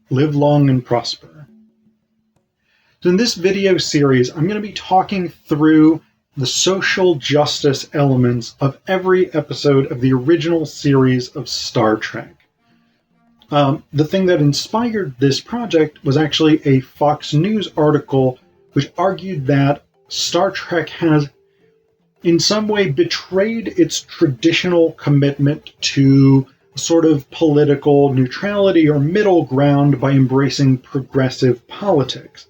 live long and prosper. So in this video series, I'm going to be talking through the social justice elements of every episode of the original series of Star Trek. The thing that inspired this project was actually a Fox News article which argued that Star Trek has in some way betrayed its traditional commitment to sort of political neutrality or middle ground by embracing progressive politics.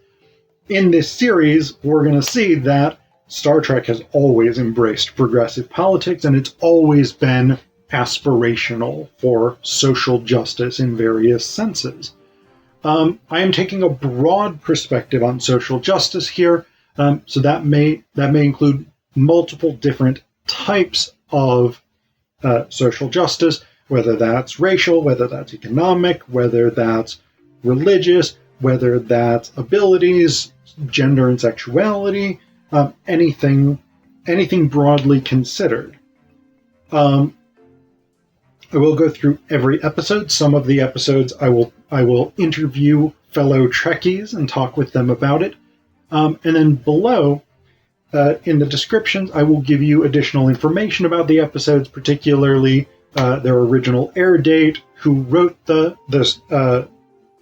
In this series, we're going to see that Star Trek has always embraced progressive politics, and it's always been aspirational for social justice in various senses. I am taking a broad perspective on social justice here, so that may include multiple different types of social justice, whether that's racial, whether that's economic, whether that's religious, whether that's abilities, gender and sexuality, anything broadly considered. I will go through every episode. Some of the episodes I will interview fellow Trekkies and talk with them about it. And then below, in the descriptions, I will give you additional information about the episodes, particularly their original air date, who wrote the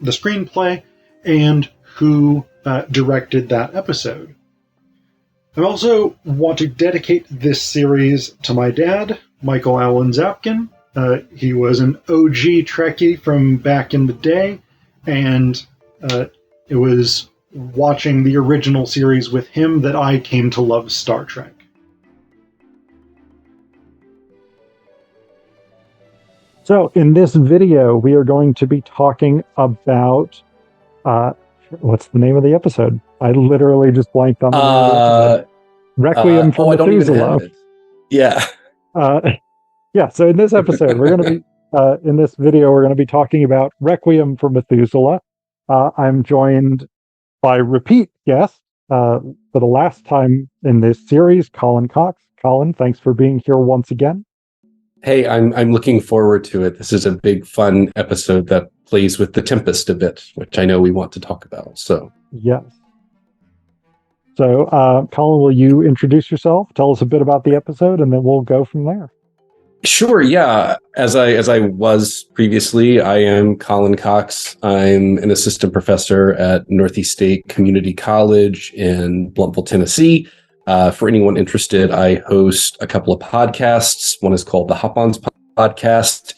screenplay, and who directed that episode. I also want to dedicate this series to my dad, Michael Allen Zapkin. He was an OG Trekkie from back in the day, and it was watching the original series with him that I came to love Star Trek. So in this video, we are going to be talking about what's the name of the episode? I literally just blanked on the name of the episode. Requiem for Methuselah. Yeah. Yeah, so in this episode, we're going to be, in this video, we're going to be talking about Requiem for Methuselah. I'm joined by repeat guest for the last time in this series, Colin Cox. Colin, thanks for being here once again. Hey, I'm looking forward to it. This is a big, fun episode that plays with the Tempest a bit, which I know we want to talk about. So yes. So, Colin, will you introduce yourself? Tell us a bit about the episode, and then we'll go from there. Sure. Yeah. As I was previously, I am Colin Cox. I'm an assistant professor at Northeast State Community College in Blountville, Tennessee. For anyone interested, I host a couple of podcasts. One is called the Hop-Ons Podcast.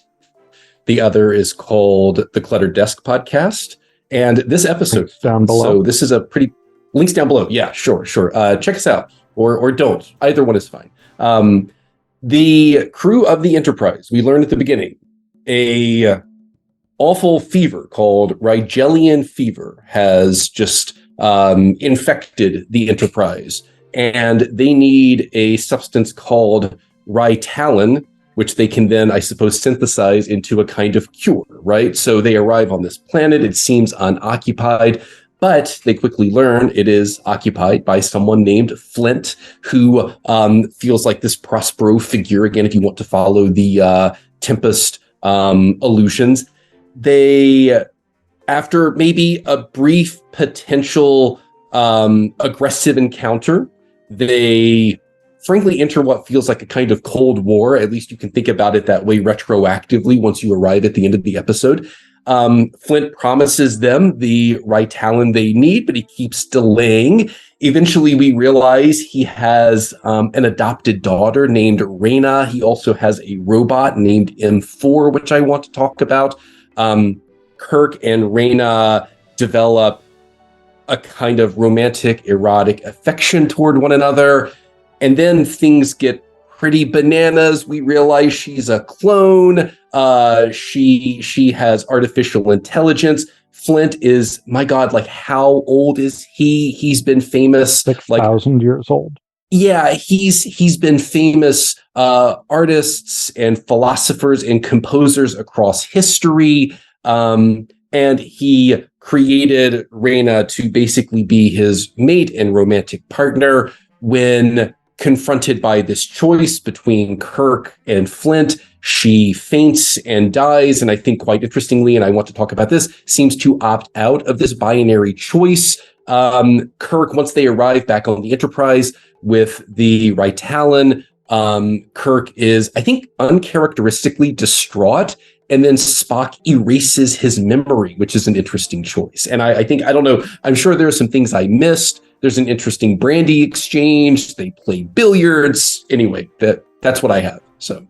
The other is called the Cluttered Desk Podcast. And this episode, links down below. So this is a pretty links down below. Yeah, sure. Check us out or don't. Either one is fine. The crew of the Enterprise, we learned at the beginning, a awful fever called Rigelian fever has just infected the Enterprise. And they need a substance called Ritalin, which they can then, I suppose, synthesize into a kind of cure, right? So they arrive on this planet. It seems unoccupied, but they quickly learn it is occupied by someone named Flint, who feels like this Prospero figure. Again, if you want to follow the Tempest illusions, they, after maybe a brief potential aggressive encounter, they frankly enter what feels like a kind of Cold War. At least you can think about it that way retroactively once you arrive at the end of the episode. Flint promises them the Ritalin they need, but he keeps delaying. Eventually, we realize he has an adopted daughter named Reyna. He also has a robot named M4, which I want to talk about. Kirk and Reyna develop a kind of romantic, erotic affection toward one another. And then things get pretty bananas. We realize she's a clone. She has artificial intelligence. Flint is, my God, like how old is he? He's been famous. 6,000 years old. Yeah, he's been famous artists and philosophers and composers across history. And he created Reyna to basically be his mate and romantic partner. When confronted by this choice between Kirk and Flint, she faints and dies, and I think quite interestingly, and I want to talk about this, seems to opt out of this binary choice. Kirk, once they arrive back on the Enterprise with the Ritalin, Kirk is, I think, uncharacteristically distraught, and then Spock erases his memory, which is an interesting choice. And I think, I don't know, I'm sure there are some things I missed. There's an interesting brandy exchange. They play billiards. Anyway, that's what I have. So,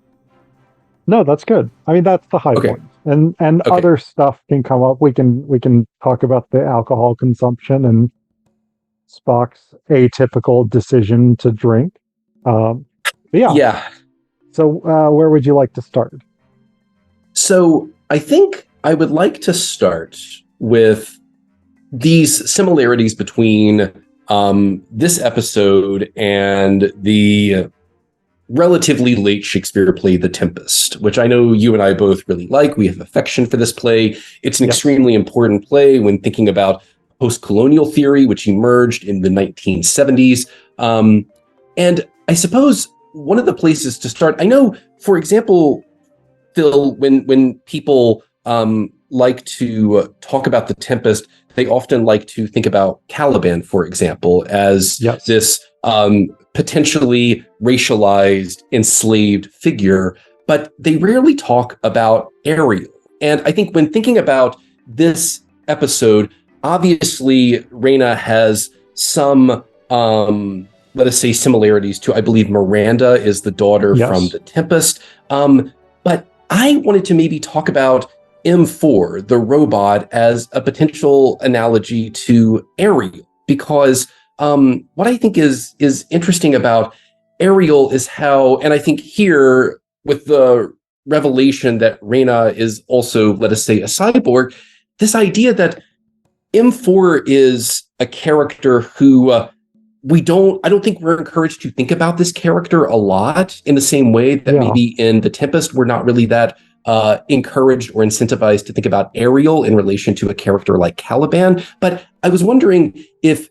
no, that's good. I mean, that's the high point. And Okay. other stuff can come up. We can talk about the alcohol consumption and Spock's atypical decision to drink. Yeah. So where would you like to start? So I think I would like to start with these similarities between this episode and the relatively late Shakespeare play, The Tempest, which I know you and I both really like. We have affection for this play. It's an extremely important play when thinking about post-colonial theory, which emerged in the 1970s. And I suppose one of the places to start, I know, for example, Phil, when people like to talk about The Tempest, they often like to think about Caliban, for example, as this potentially racialized, enslaved figure, but they rarely talk about Ariel. And I think when thinking about this episode, obviously Reyna has some, let us say, similarities to, I believe Miranda is the daughter from The Tempest. But I wanted to maybe talk about M4, the robot, as a potential analogy to Ariel, because what I think is interesting about Ariel is how, and I think here with the revelation that Reyna is also, let us say, a cyborg, this idea that M4 is a character who I don't think we're encouraged to think about this character a lot in the same way that maybe in The Tempest, we're not really that encouraged or incentivized to think about Ariel in relation to a character like Caliban. But I was wondering if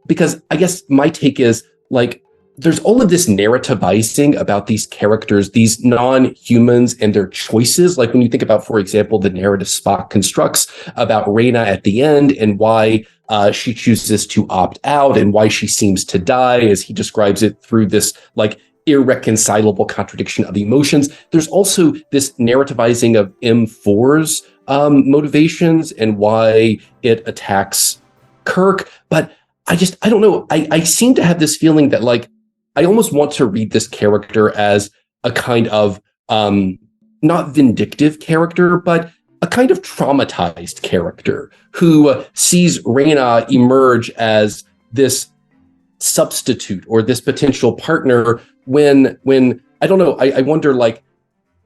because I guess my take is, like, there's all of this narrativizing about these characters, these non-humans and their choices. Like when you think about, for example, the narrative Spock constructs about Reyna at the end and why she chooses to opt out and why she seems to die, as he describes it, through this like irreconcilable contradiction of emotions. There's also this narrativizing of M4's motivations and why it attacks Kirk. But I don't know. I seem to have this feeling that, like, I almost want to read this character as a kind of not vindictive character, but a kind of traumatized character who sees Reyna emerge as this substitute or this potential partner when I don't know, I wonder, like,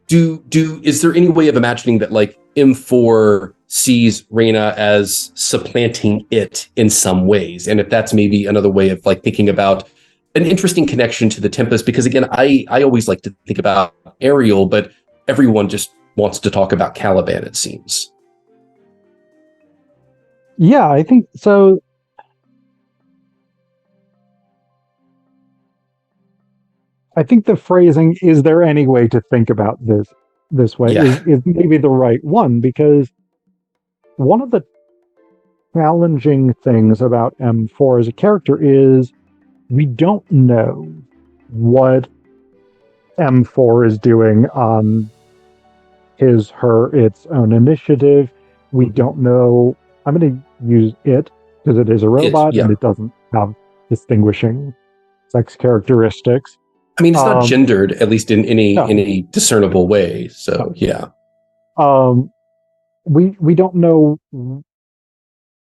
is there any way of imagining that, like, M4 sees Reyna as supplanting it in some ways? And if that's maybe another way of, like, thinking about an interesting connection to The Tempest, because again, I always like to think about Ariel, but everyone just wants to talk about Caliban, it seems. Yeah, I think so. I think the phrasing, "Is there any way to think about this way?" is maybe the right one, because one of the challenging things about M4 as a character is we don't know what M4 is doing on its own initiative. We don't know. I'm going to use it because it is a robot and it doesn't have distinguishing sex characteristics. I mean, it's not gendered, at least in any discernible way. So, yeah. We don't know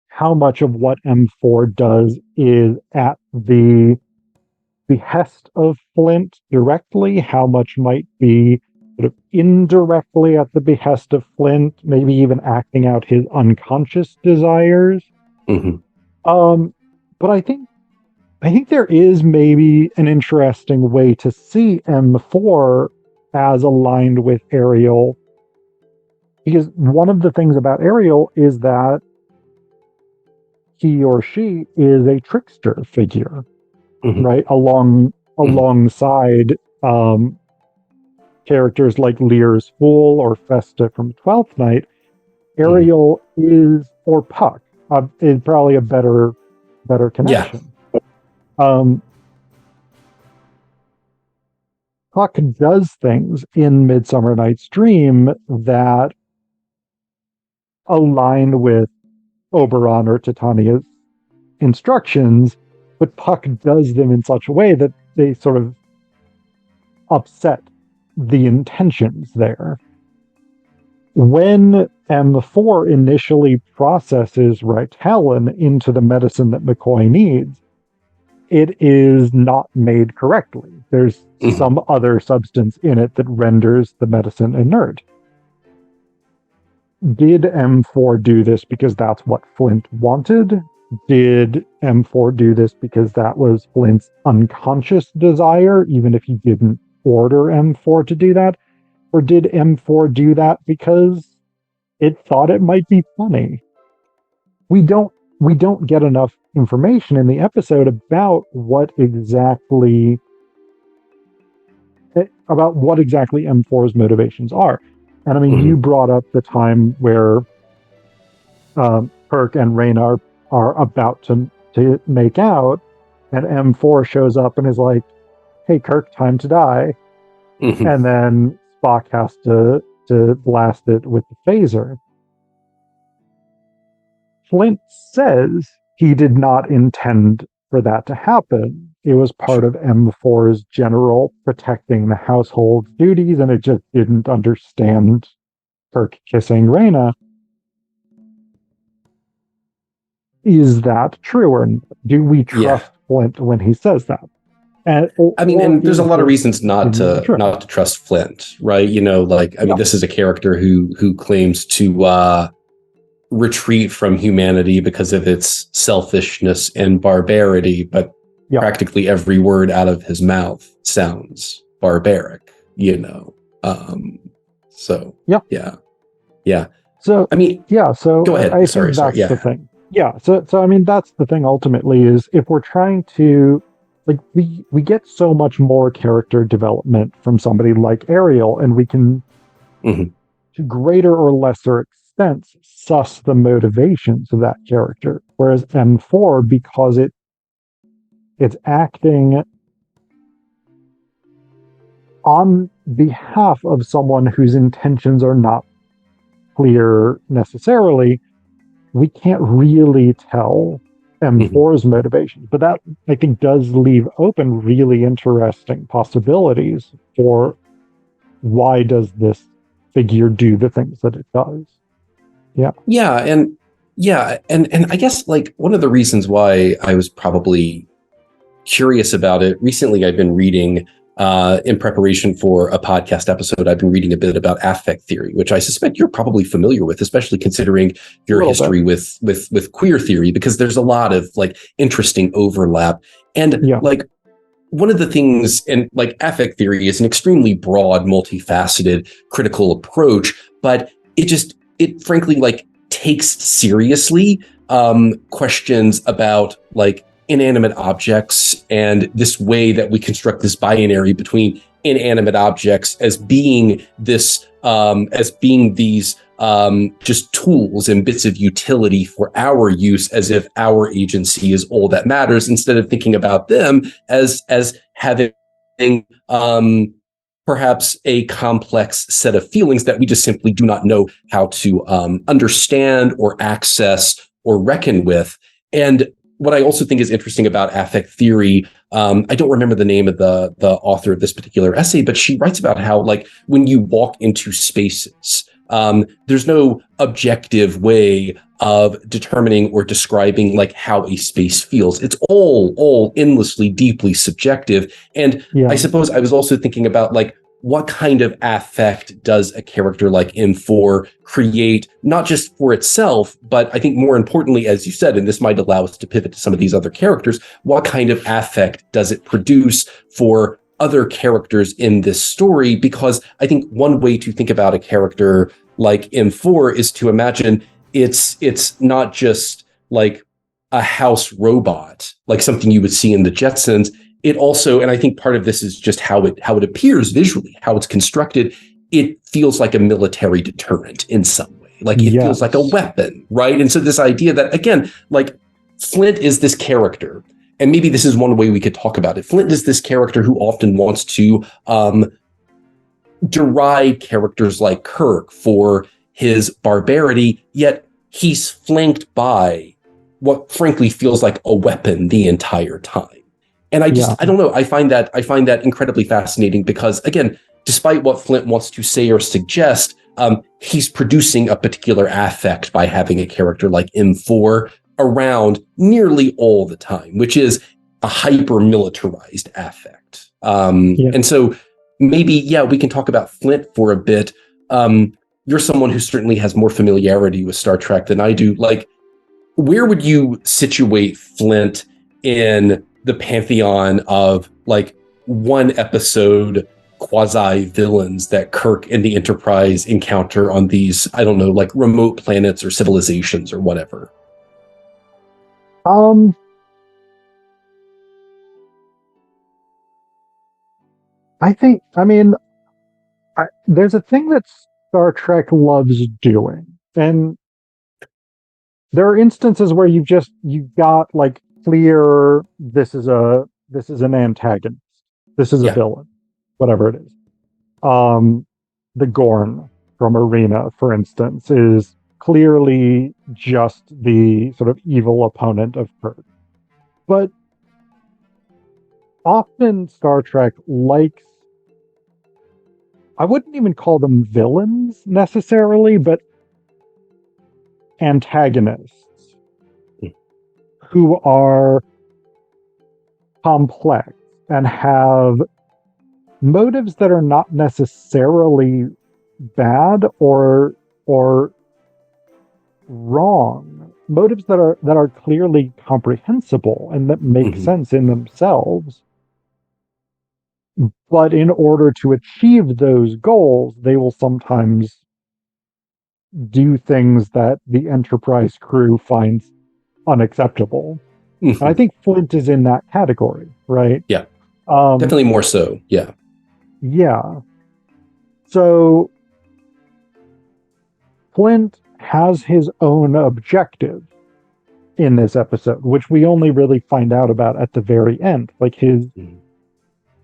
how much of what M4 does is at the behest of Flint directly, how much might be sort of indirectly at the behest of Flint, maybe even acting out his unconscious desires. Mm-hmm. But I think there is maybe an interesting way to see M4 as aligned with Ariel, because one of the things about Ariel is that he or she is a trickster figure, right? Alongside characters like Lear's Fool or Festa from Twelfth Night, Ariel is, or Puck, is probably a better connection. Puck does things in Midsummer Night's Dream that align with Oberon or Titania's instructions, but Puck does them in such a way that they sort of upset the intentions there. When M4 initially processes Ritalin into the medicine that McCoy needs, it is not made correctly. There's some other substance in it that renders the medicine inert. Did M4 do this because that's what Flint wanted? Did M4 do this because that was Flint's unconscious desire, even if he didn't order M4 to do that? Or did M4 do that because it thought it might be funny? We don't get enough information in the episode about what exactly M4's motivations are. And I mean, you brought up the time where Kirk and Rayna are about to make out, and M4 shows up and is like, "Hey, Kirk, time to die." And then Spock has to blast it with the phaser. Flint says he did not intend for that to happen. It was part of M4's general protecting the household duties, and it just didn't understand Kirk kissing Rayna. Is that true, or do we trust Flint when he says that? And there's a lot of reasons not to trust Flint, right? This is a character who claims to retreat from humanity because of its selfishness and barbarity, but practically every word out of his mouth sounds barbaric, So So go ahead. I think that's the thing. So that's the thing ultimately, is if we're trying to, we get so much more character development from somebody like Ariel, and we can, to greater or lesser extents, suss the motivations of that character. Whereas M4, because it's acting on behalf of someone whose intentions are not clear necessarily, we can't really tell M4's motivations. But that, I think, does leave open really interesting possibilities for why does this figure do the things that it does. And I guess one of the reasons why I was probably curious about it recently, I've been reading in preparation for a podcast episode, I've been reading a bit about affect theory, which I suspect you're probably familiar with, especially considering your history with queer theory, because there's a lot of interesting overlap. And one of the things, and affect theory is an extremely broad, multifaceted, critical approach, but it frankly takes seriously questions about inanimate objects and this way that we construct this binary between inanimate objects as being these just tools and bits of utility for our use, as if our agency is all that matters, instead of thinking about them as having perhaps a complex set of feelings that we just simply do not know how to understand or access or reckon with. And what I also think is interesting about affect theory, I don't remember the name of the author of this particular essay, but she writes about how when you walk into spaces, there's no objective way of determining or describing how a space feels. It's all endlessly, deeply subjective. And I suppose I was also thinking about what kind of affect does a character like M4 create, not just for itself, but I think more importantly, as you said, and this might allow us to pivot to some of these other characters, what kind of affect does it produce for other characters in this story? Because I think one way to think about a character like M4 is to imagine it's not just a house robot, something you would see in the Jetsons. it also, and I think part of this is just how it appears visually, how it's constructed. It feels like a military deterrent in some way. Like it feels like a weapon, right? And so this idea that, again, like Flint is this character, and maybe this is one way we could talk about it. Flint is this character who often wants to deride characters like Kirk for his barbarity, yet he's flanked by what frankly feels like a weapon the entire time. And I don't know, I find that incredibly fascinating because, again, despite what Flint wants to say or suggest, he's producing a particular affect by having a character like M4 around nearly all the time, which is a hyper-militarized affect. And so maybe, we can talk about Flint for a bit. You're someone who certainly has more familiarity with Star Trek than I do. Like, where would you situate Flint in the pantheon of like one episode quasi villains that Kirk and the Enterprise encounter on these, I don't know, like remote planets or civilizations or whatever? There's a thing that Star Trek loves doing, and there are instances where you've got like clear, this is an antagonist, this is a villain, whatever it is. The Gorn from Arena, for instance, is clearly just the sort of evil opponent of Kirk. But often Star Trek likes, I wouldn't even call them villains necessarily, but antagonists who are complex and have motives that are not necessarily bad or wrong, motives that are clearly comprehensible and that make sense in themselves. But in order to achieve those goals, they will sometimes do things that the Enterprise crew finds unacceptable. And I think Flint is in that category, right? Yeah. Definitely more so. Yeah. Yeah. So Flint has his own objective in this episode, which we only really find out about at the very end. Like his,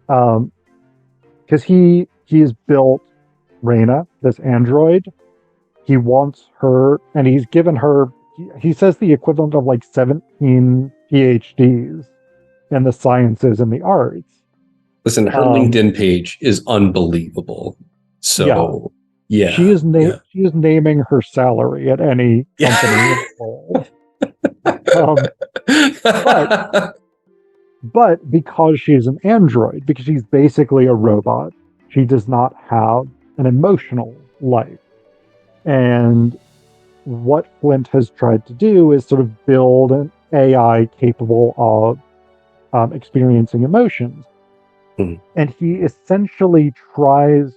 because he's built Reyna, this android. He wants her, and he's given her, he says the equivalent of like 17 PhDs in the sciences and the arts. Listen, her LinkedIn page is unbelievable. So, yeah. She is naming her salary at any company involved. But because she's an android, because she's basically a robot, she does not have an emotional life. And what Flint has tried to do is sort of build an AI capable of experiencing emotions. And he essentially tries,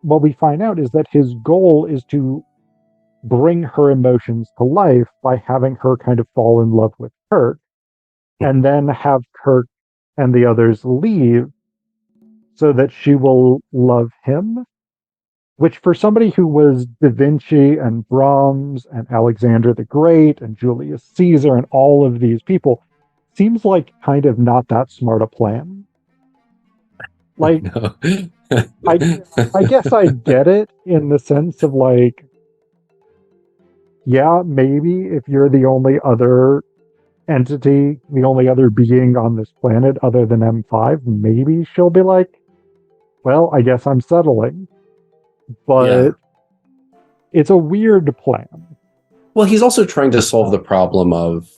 what we find out is that his goal is to bring her emotions to life by having her kind of fall in love with Kirk, and then have Kirk and the others leave so that she will love him, which for somebody who was Da Vinci and Brahms and Alexander the Great and Julius Caesar and all of these people, seems like kind of not that smart a plan. Like, no. I guess I get it in the sense of like, yeah, maybe if you're the only other entity, the only other being on this planet other than M5, maybe she'll be like, well, I guess I'm settling. But it's a weird plan. Well, he's also trying to solve the problem of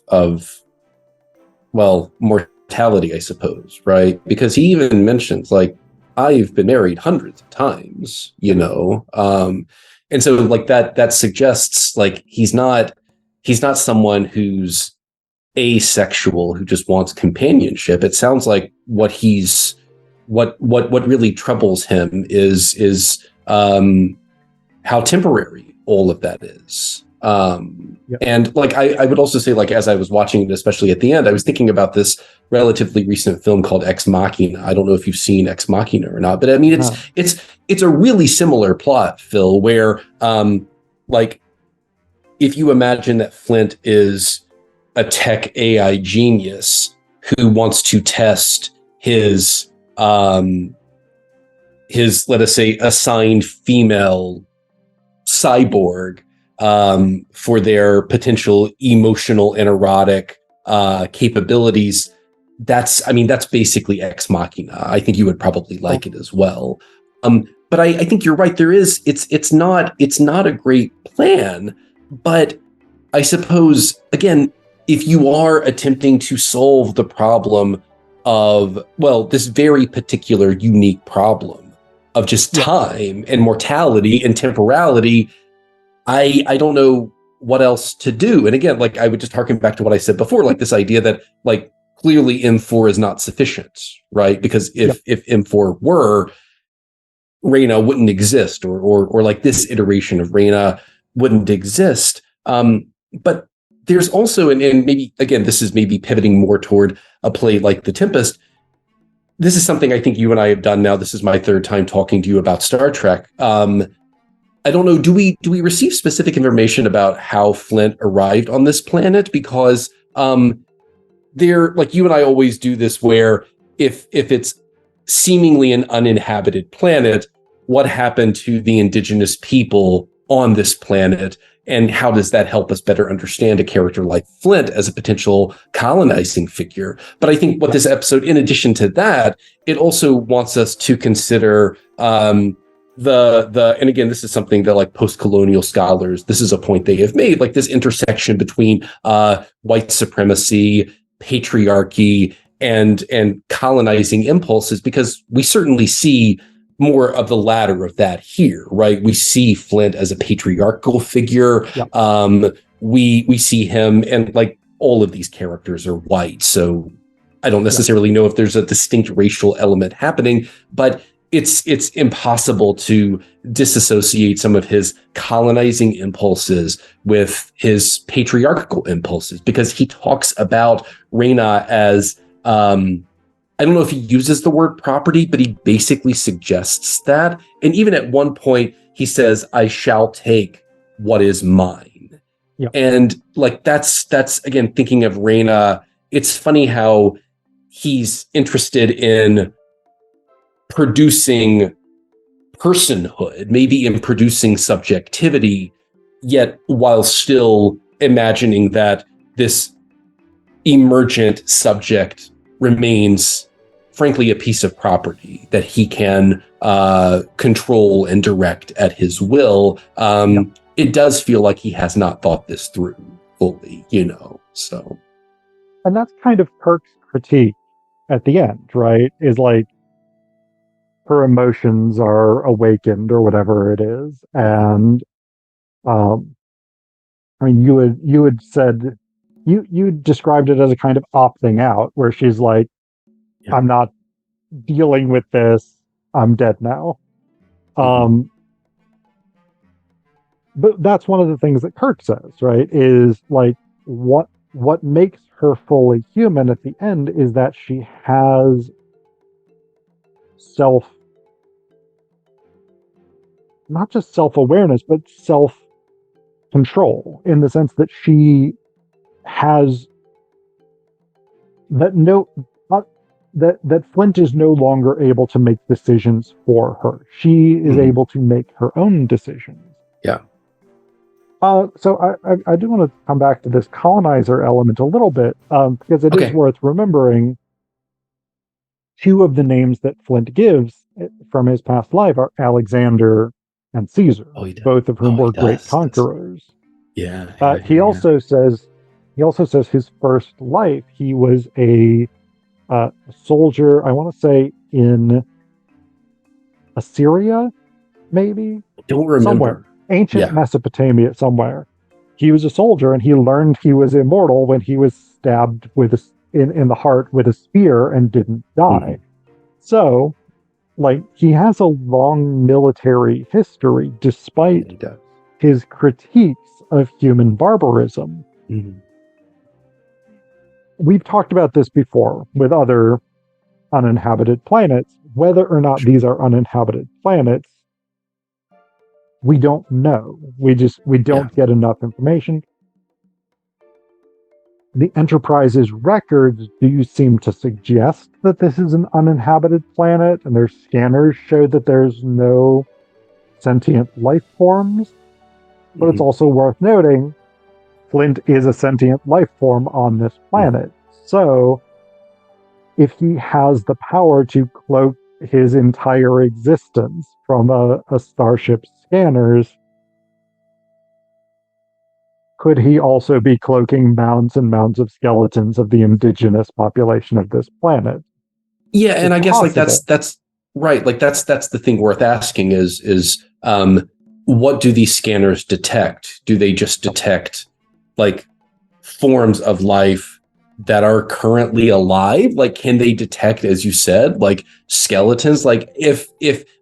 mortality, I suppose, right? Because he even mentions, like, I've been married hundreds of times, you know? And so like that suggests like he's not someone who's asexual who just wants companionship. It sounds like what really troubles him is how temporary all of that is. And like I would also say, like, as I was watching it, especially at the end, I was thinking about this relatively recent film called Ex Machina. I don't know if you've seen Ex Machina or not, but I mean, it's a really similar plot, Phil, where like if you imagine that Flint is a tech AI genius who wants to test his let us say assigned female cyborg for their potential emotional and erotic capabilities. That's basically Ex Machina. I think you would probably like it as well. But I think you're right. It's not a great plan, but I suppose, again, if you are attempting to solve the problem of, well, this very particular unique problem of just time and mortality and temporality, I don't know what else to do. And again, like I would just harken back to what I said before, like this idea that like clearly M4 is not sufficient, right? Because if M4 were, Reyna wouldn't exist, or like this iteration of Reyna wouldn't exist. But there's also, and maybe, again, this is maybe pivoting more toward a play like The Tempest. This is something I think you and I have done now. This is my third time talking to you about Star Trek. I don't know, do we receive specific information about how Flint arrived on this planet? Because there, like you and I always do this, where if it's seemingly an uninhabited planet, what happened to the indigenous people on this planet? And how does that help us better understand a character like Flint as a potential colonizing figure? But I think what this episode, in addition to that, it also wants us to consider and again, this is something that like post-colonial scholars, this is a point they have made, like this intersection between white supremacy, patriarchy, and colonizing impulses, because we certainly see more of the latter of that here, right? We see Flint as a patriarchal figure. We see him, and like all of these characters are white, so I don't necessarily know if there's a distinct racial element happening, but it's impossible to disassociate some of his colonizing impulses with his patriarchal impulses, because he talks about Reyna as I don't know if he uses the word property, but he basically suggests that. And even at one point, he says, "I shall take what is mine." And like that's again, thinking of Reyna, it's funny how he's interested in producing personhood, maybe in producing subjectivity, yet while still imagining that this emergent subject remains, frankly, a piece of property that he can control and direct at his will. It does feel like he has not thought this through fully, so. And that's kind of Kirk's critique at the end, right? Is like, her emotions are awakened or whatever it is. And I mean, you had said, you described it as a kind of opting out, where she's like, I'm not dealing with this, I'm dead now. But that's one of the things that Kirk says, right? Is like, what makes her fully human at the end is that she has not just self-awareness, but self-control, in the sense that she has that Flint is no longer able to make decisions for her. She is able to make her own decisions. So I do want to come back to this colonizer element a little bit, because it is worth remembering. Two of the names that Flint gives from his past life are Alexander and Caesar, both of whom were great conquerors. He also says his first life, he was a soldier, I want to say in Assyria, maybe? I don't remember. Somewhere. Ancient Mesopotamia, somewhere. He was a soldier, and he learned he was immortal when he was stabbed in the heart with a spear and didn't die. So, like, he has a long military history, despite his critiques of human barbarism. Mhm. We've talked about this before with other uninhabited planets. Whether or not these are uninhabited planets, we don't know. We don't get enough information. The Enterprise's records do seem to suggest that this is an uninhabited planet, and their scanners show that there's no sentient life forms. But it's also worth noting, Flint is a sentient life form on this planet. So, if he has the power to cloak his entire existence from a starship's scanners, could he also be cloaking mounds and mounds of skeletons of the indigenous population of this planet? Yeah, and I guess like that's right. Like that's the thing worth asking is what do these scanners detect? Do they just detect like forms of life that are currently alive? Like, can they detect, as you said, like skeletons? Like if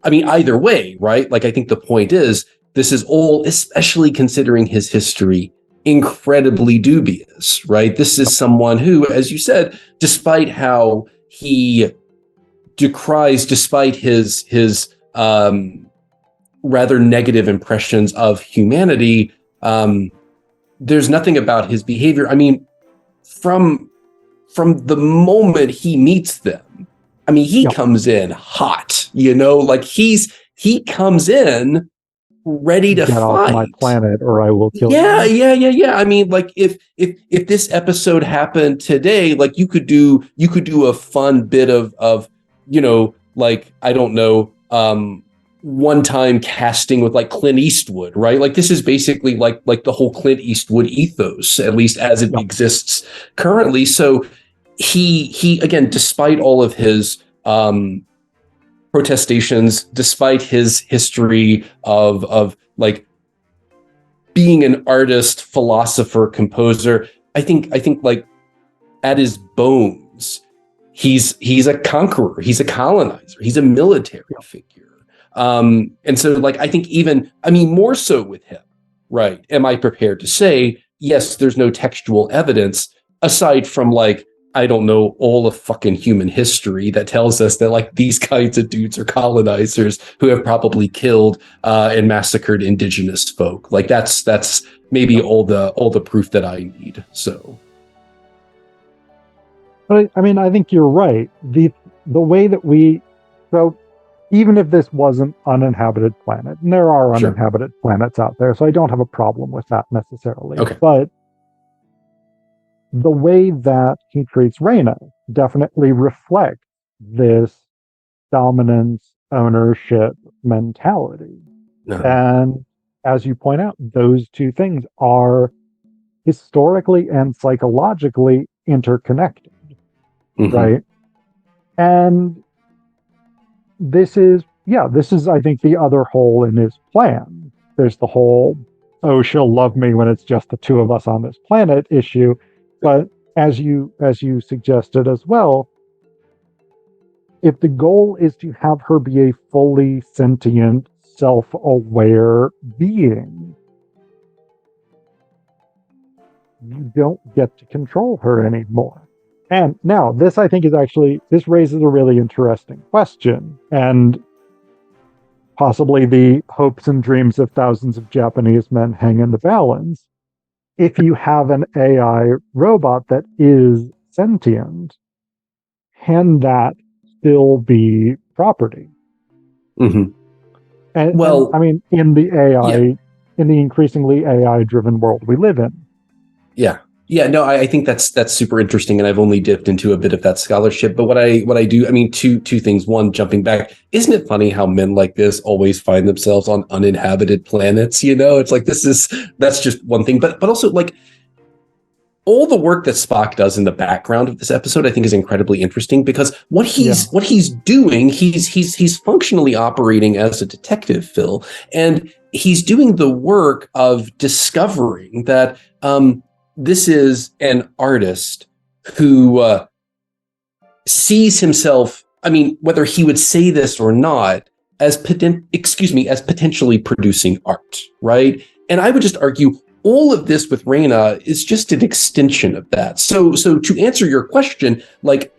I mean, either way, right? Like, I think the point is this is all, especially considering his history, incredibly dubious, right? This is someone who, as you said, despite how he decries, despite his rather negative impressions of humanity, there's nothing about his behavior. I mean, from the moment he meets them, I mean, he comes in hot, you know, like he comes in ready to get fight. Off my planet or I will kill you. Yeah. I mean, like if this episode happened today, like you could do a fun bit of you know, like, I don't know, one-time casting with like Clint Eastwood, right? Like this is basically like the whole Clint Eastwood ethos, at least as it exists currently. So he again, despite all of his protestations, despite his history of like being an artist, philosopher, composer, I think like at his bones, he's a conqueror, he's a colonizer, he's a military figure. And so like, I think even, I mean, more so with him, right? Am I prepared to say, yes, there's no textual evidence aside from like, I don't know, all of fucking human history that tells us that like these kinds of dudes are colonizers who have probably killed and massacred indigenous folk. Like that's maybe all the proof that I need. So, but I mean, I think you're right. The way that so even if this was an uninhabited planet, and there are uninhabited planets out there, so I don't have a problem with that necessarily. Okay. But the way that he treats Reyna definitely reflects this dominance, ownership mentality. And as you point out, those two things are historically and psychologically interconnected, right? And this is, I think, the other hole in his plan. There's the whole, oh, she'll love me when it's just the two of us on this planet issue. But as you suggested as well, if the goal is to have her be a fully sentient, self-aware being, you don't get to control her anymore. And now, this I think this raises a really interesting question, and possibly the hopes and dreams of thousands of Japanese men hang in the balance. If you have an AI robot that is sentient, can that still be property? And I mean, in the AI, in the increasingly AI-driven world we live in. Yeah, no, I think that's super interesting, and I've only dipped into a bit of that scholarship. But what I do, I mean, two things. One, jumping back, isn't it funny how men like this always find themselves on uninhabited planets? You know, it's like that's just one thing, but also like all the work that Spock does in the background of this episode, I think, is incredibly interesting because what he's doing, he's functionally operating as a detective, Phil, and he's doing the work of discovering that this is an artist who sees himself, I mean, whether he would say this or not, as potentially producing art, right? And I would just argue all of this with Reyna is just an extension of that. So to answer your question, like,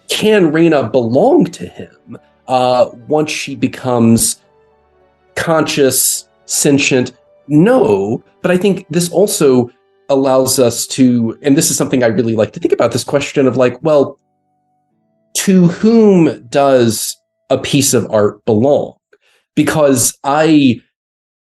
can Reyna belong to him once she becomes conscious, sentient? No, but I think this also allows us to, and this is something I really like to think about, this question of like, well, to whom does a piece of art belong? Because I,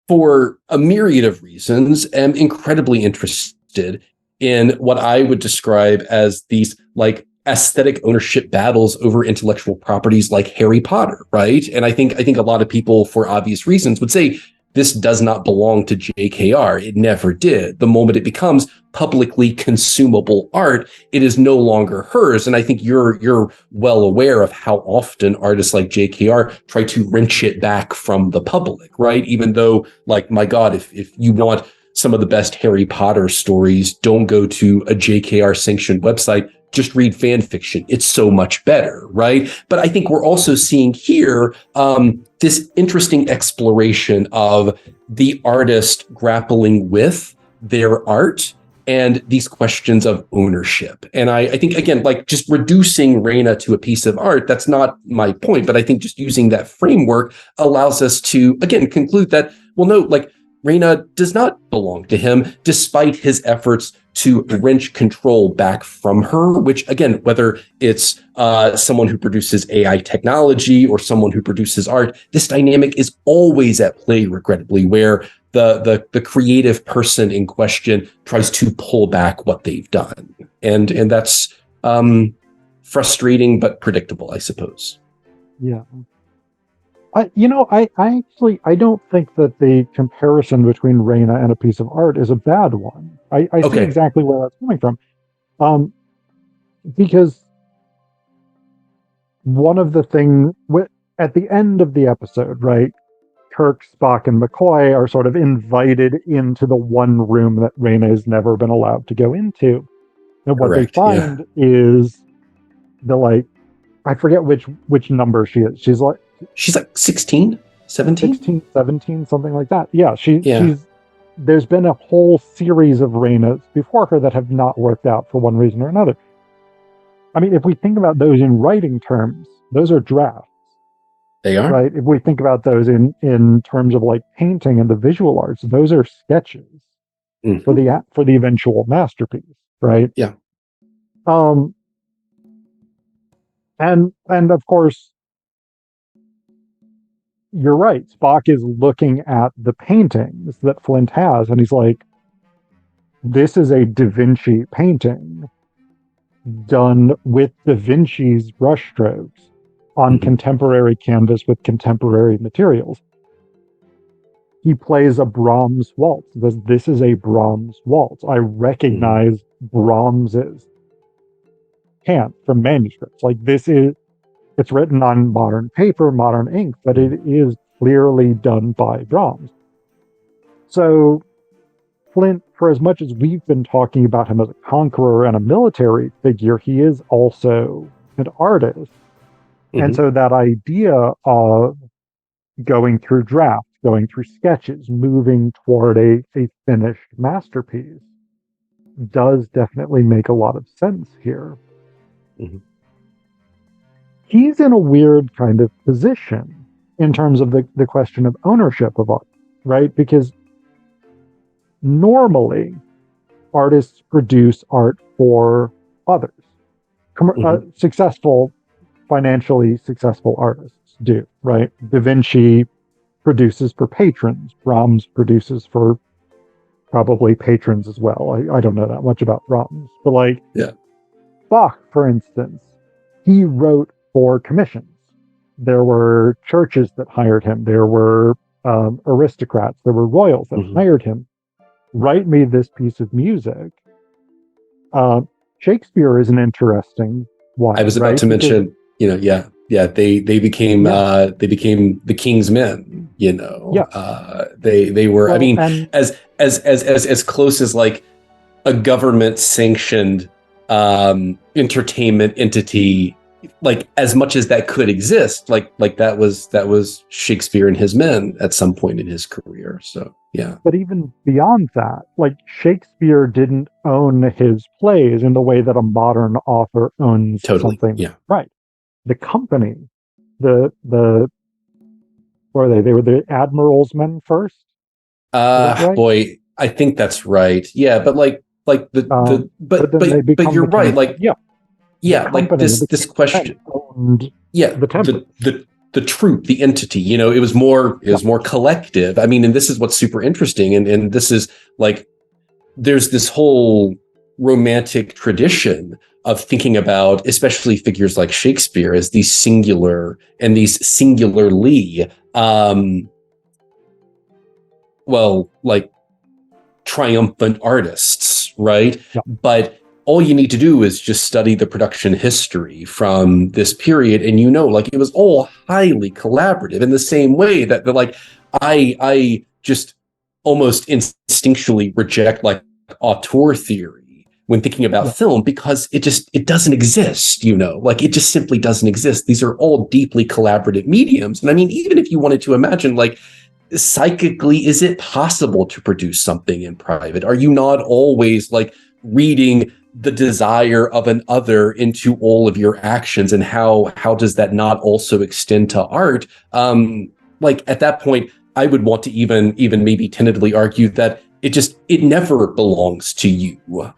for a myriad of reasons, am incredibly interested in what I would describe as these like aesthetic ownership battles over intellectual properties like Harry Potter, right? And I think a lot of people, for obvious reasons, would say this does not belong to JKR. It never did. The moment it becomes publicly consumable art, it is no longer hers. And I think you're well aware of how often artists like JKR try to wrench it back from the public, right? Even though, like, my God, if you want some of the best Harry Potter stories, don't go to a JKR sanctioned website. Just read fan fiction. It's so much better, right? But I think we're also seeing here this interesting exploration of the artist grappling with their art and these questions of ownership. And I think, again, like just reducing Reyna to a piece of art, that's not my point, but I think just using that framework allows us to, again, conclude that, well, no, like Reyna does not belong to him, despite his efforts to wrench control back from her, which, again, whether it's someone who produces AI technology or someone who produces art, this dynamic is always at play, regrettably, where the creative person in question tries to pull back what they've done. And that's frustrating but predictable, I suppose. Yeah. I actually don't think that the comparison between Reyna and a piece of art is a bad one. I see exactly where that's coming from. Because one of the things at the end of the episode, right, Kirk, Spock, and McCoy are sort of invited into the one room that Reyna has never been allowed to go into. And what they find is I forget which number she is. She's like 16, 17? 16, 17, something like that. Yeah, she's there's been a whole series of Reynas before her that have not worked out for one reason or another. I mean, if we think about those in writing terms, those are drafts. They are? Right? If we think about those in terms of like painting and the visual arts, those are sketches for the eventual masterpiece, right? Yeah. And of course, you're right. Spock is looking at the paintings that Flint has, and he's like, this is a Da Vinci painting done with Da Vinci's brushstrokes on contemporary canvas with contemporary materials. He plays a Brahms waltz. This is a Brahms waltz. I recognize Brahms's hand from manuscripts. Like, it's written on modern paper, modern ink, but it is clearly done by Brahms. So Flint, for as much as we've been talking about him as a conqueror and a military figure, he is also an artist. And so that idea of going through drafts, going through sketches, moving toward a finished masterpiece does definitely make a lot of sense here. He's in a weird kind of position in terms of the question of ownership of art, right? Because normally artists produce art for others. Financially successful artists do, right? Da Vinci produces for patrons. Brahms produces for probably patrons as well. I don't know that much about Brahms, but Bach, for instance, he wrote for commissions. There were churches that hired him. There were aristocrats. There were royals that hired him. Write me this piece of music. Shakespeare is an interesting one. I was about to mention, they became the king's men. They were. I mean, as close as like a government sanctioned entertainment entity like as much as that could exist, like that was Shakespeare and his men at some point in his career. So yeah. But even beyond that, like Shakespeare didn't own his plays in the way that a modern author owns something. Yeah. Right. The company, the what were they? They were the admiral's men first. Right? Boy, I think that's right. Yeah, but but you're right. Like like this question. Yeah, the troop, the entity. You know, it was more collective. I mean, and this is what's super interesting, and this is like there's this whole romantic tradition of thinking about, especially figures like Shakespeare, as these singular and these singularly, like triumphant artists, right? Yeah. But all you need to do is just study the production history from this period, and like it was all highly collaborative in the same way that like I just almost instinctually reject like auteur theory when thinking about film, because it doesn't exist, like it just simply doesn't exist. These are all deeply collaborative mediums. And I mean, even if you wanted to imagine like psychically, is it possible to produce something in private? Are you not always like reading the desire of an other into all of your actions, and how does that not also extend to art? Like at that point, I would want to even maybe tentatively argue that it never belongs to you. But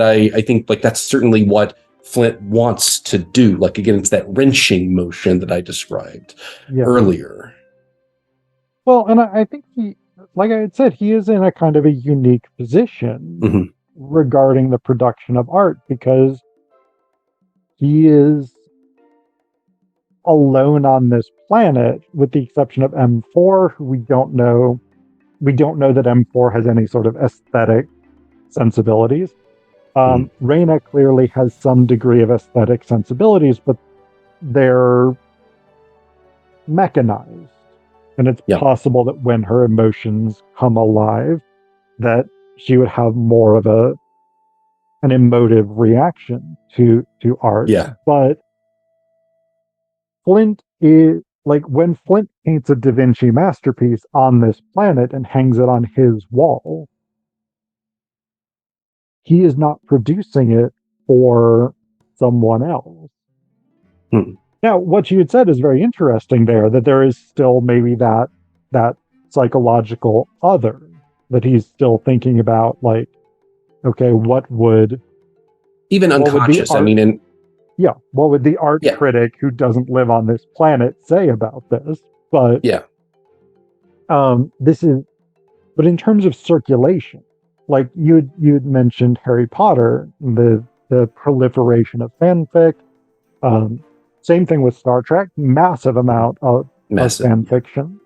I think like that's certainly what Flint wants to do. Like again, it's that wrenching motion that I described earlier. Well, and I think he, like I had said, he is in a kind of a unique position regarding the production of art, because he is alone on this planet, with the exception of M4, who we don't know that M4 has any sort of aesthetic sensibilities. Reyna clearly has some degree of aesthetic sensibilities, but they're mechanized. And it's possible that when her emotions come alive, that she would have more of an emotive reaction to art. Yeah. But Flint is like, when Flint paints a Da Vinci masterpiece on this planet and hangs it on his wall, he is not producing it for someone else. Now, what you had said is very interesting there, that there is still maybe that psychological other that he's still thinking about, like, okay, what would... Even unconscious, I mean... what would the art critic who doesn't live on this planet say about this? But but in terms of circulation, like you'd mentioned Harry Potter, the proliferation of fanfic. Same thing with Star Trek, massive amount of fan fiction.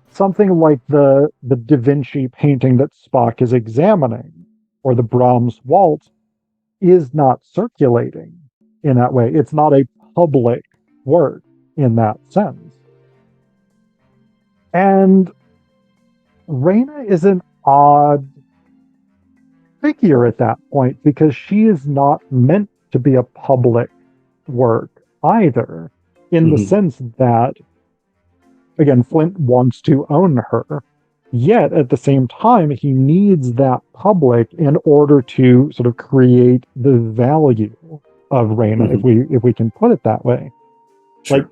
Something like the Da Vinci painting that Spock is examining, or the Brahms waltz, is not circulating in that way. It's not a public work in that sense. And Reyna is an odd figure at that point, because she is not meant to be a public work either, in the sense that, again, Flint wants to own her, yet at the same time he needs that public in order to sort of create the value of Reyna, if we can put it that way. Sure. Like,